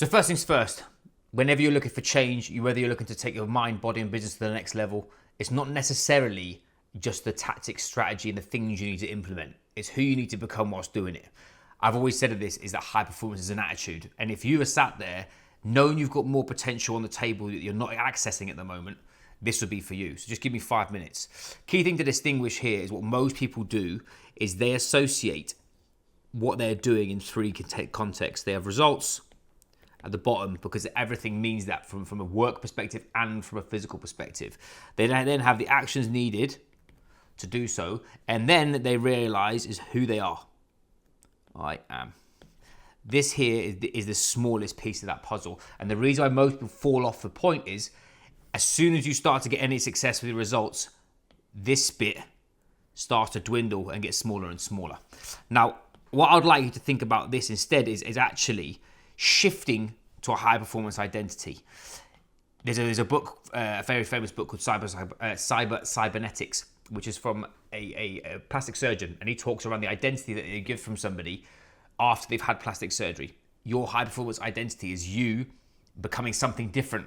So first things first, whenever you're looking for change, whether you're looking to take your mind, body, and business to the next level, it's not necessarily just the tactics, strategy, and the things you need to implement. It's who you need to become whilst doing it. I've always said this is that high performance is an attitude. And if you are sat there knowing you've got more potential on the table that you're not accessing at the moment, this would be for you. So just give me 5 minutes. Key thing to distinguish here is what most people do is they associate what they're doing in three contexts. They have results at the bottom because everything means that from a work perspective and from a physical perspective. They then have the actions needed to do so, and then they realize is who they are. I am. This here is the smallest piece of that puzzle. And the reason why most people fall off the point is as soon as you start to get any success with the results, this bit starts to dwindle and get smaller and smaller. Now, what I'd like you to think about this instead is actually shifting to a high performance identity. There's a book, a very famous book called Cybernetics, which is from a plastic surgeon, and he talks around the identity that they give from somebody after they've had plastic surgery. Your high performance identity is you becoming something different,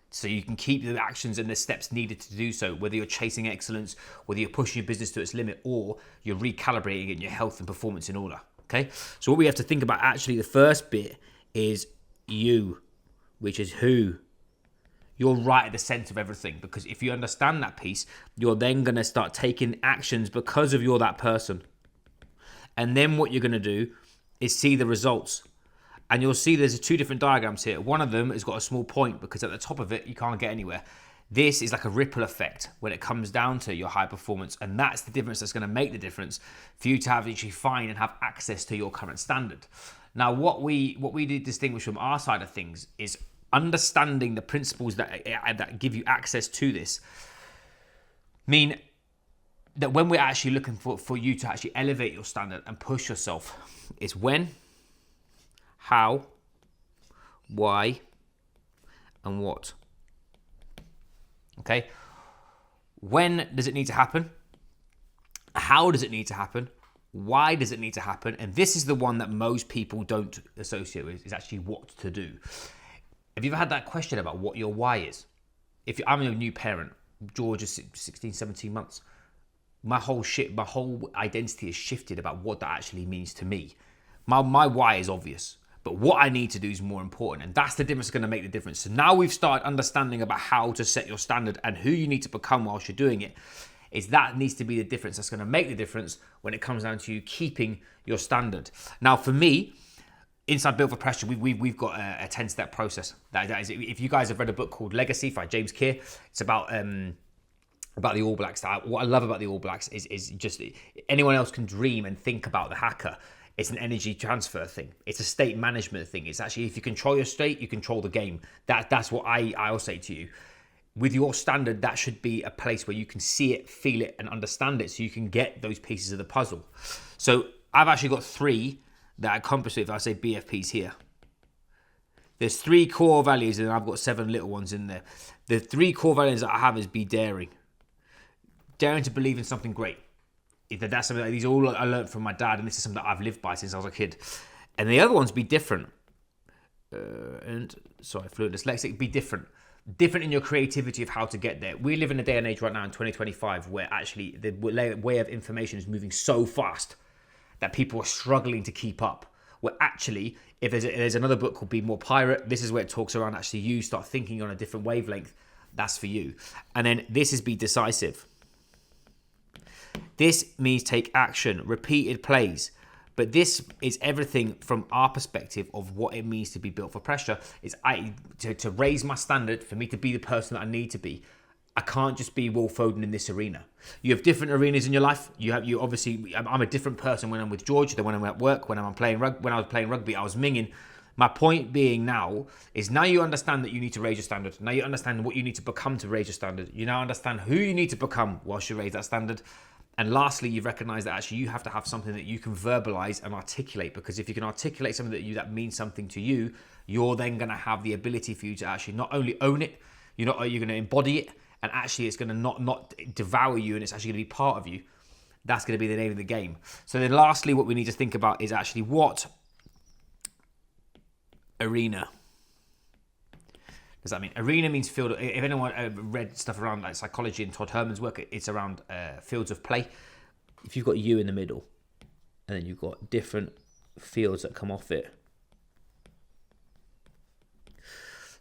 so you can keep the actions and the steps needed to do so, whether you're chasing excellence, whether you're pushing your business to its limit, or you're recalibrating getting your health and performance in order. Okay, so what we have to think about actually the first bit is you, which is who. You're right at the center of everything, because if you understand that piece, you're then going to start taking actions because of you're that person. And then what you're going to do is see the results. And you'll see there's two different diagrams here. One of them has got a small point because at the top of it, you can't get anywhere. This is like a ripple effect when it comes down to your high performance. And that's the difference that's going to make the difference for you to have actually find and have access to your current standard. Now, what we do distinguish from our side of things is understanding the principles that give you access to this mean that when we're actually looking for you to actually elevate your standard and push yourself, it's when, how, why, and what. Okay? When does it need to happen? How does it need to happen? Why does it need to happen? And this is the one that most people don't associate with, is actually what to do. Have you ever had that question about what your why is? If I'm a new parent, George is 16, 17 months, my whole identity has shifted about what that actually means to me. My why is obvious, but what I need to do is more important. And that's the difference that's going to make the difference. So now we've started understanding about how to set your standard and who you need to become whilst you're doing it. Is that needs to be the difference that's going to make the difference when it comes down to you keeping your standard. Now, for me, inside Built for Pressure, we've got a 10-step process. That is, if you guys have read a book called Legacy by James Keir, it's about the All Blacks. What I love about the All Blacks is just anyone else can dream and think about the haka. It's an energy transfer thing. It's a state management thing. It's actually, if you control your state, you control the game. That's what I'll say to you. With your standard, that should be a place where you can see it, feel it, and understand it so you can get those pieces of the puzzle. So I've actually got 3 that encompass it if I say BFPs here. There's 3 core values and I've got 7 little ones in there. The 3 core values that I have is be daring. Daring to believe in something great. That's something that these are all I learned from my dad, and this is something that I've lived by since I was a kid. And the other ones, be different. Fluent dyslexic, be different. Different in your creativity of how to get there. We live in a day and age right now in 2025 where actually the way of information is moving so fast that people are struggling to keep up. Where actually, if there's another book called Be More Pirate, this is where it talks around actually you start thinking on a different wavelength. That's for you. And then this is be decisive. This means take action, repeated plays. But this is everything from our perspective of what it means to be built for pressure. Is to raise my standard for me to be the person that I need to be. I can't just be Will Foden in this arena. You have different arenas in your life. You obviously, I'm a different person when I'm with George than when I'm at work. When I was playing rugby, I was minging. My point being now is now you understand that you need to raise your standard. Now you understand what you need to become to raise your standard. You now understand who you need to become whilst you raise that standard. And lastly, you've recognized that actually you have to have something that you can verbalize and articulate, because if you can articulate something that means something to you, you're then going to have the ability for you to actually not only own it, you're going to embody it, and actually it's going to not devour you, and it's actually going to be part of you. That's going to be the name of the game. So then lastly, what we need to think about is actually what arena Does that mean arena means field? If anyone read stuff around like psychology and Todd Herman's work, it's around fields of play. If you've got you in the middle, and then you've got different fields that come off it.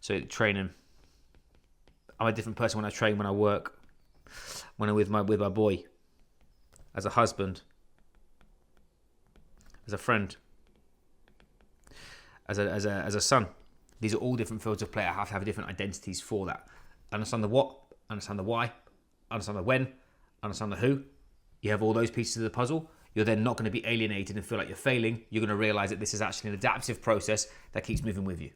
So training, I'm a different person when I train, when I work, when I'm with my boy, as a husband, as a friend, as a son. These are all different fields of play. I have to have different identities for that. Understand the what, understand the why, understand the when, understand the who. You have all those pieces of the puzzle. You're then not going to be alienated and feel like you're failing. You're going to realize that this is actually an adaptive process that keeps moving with you.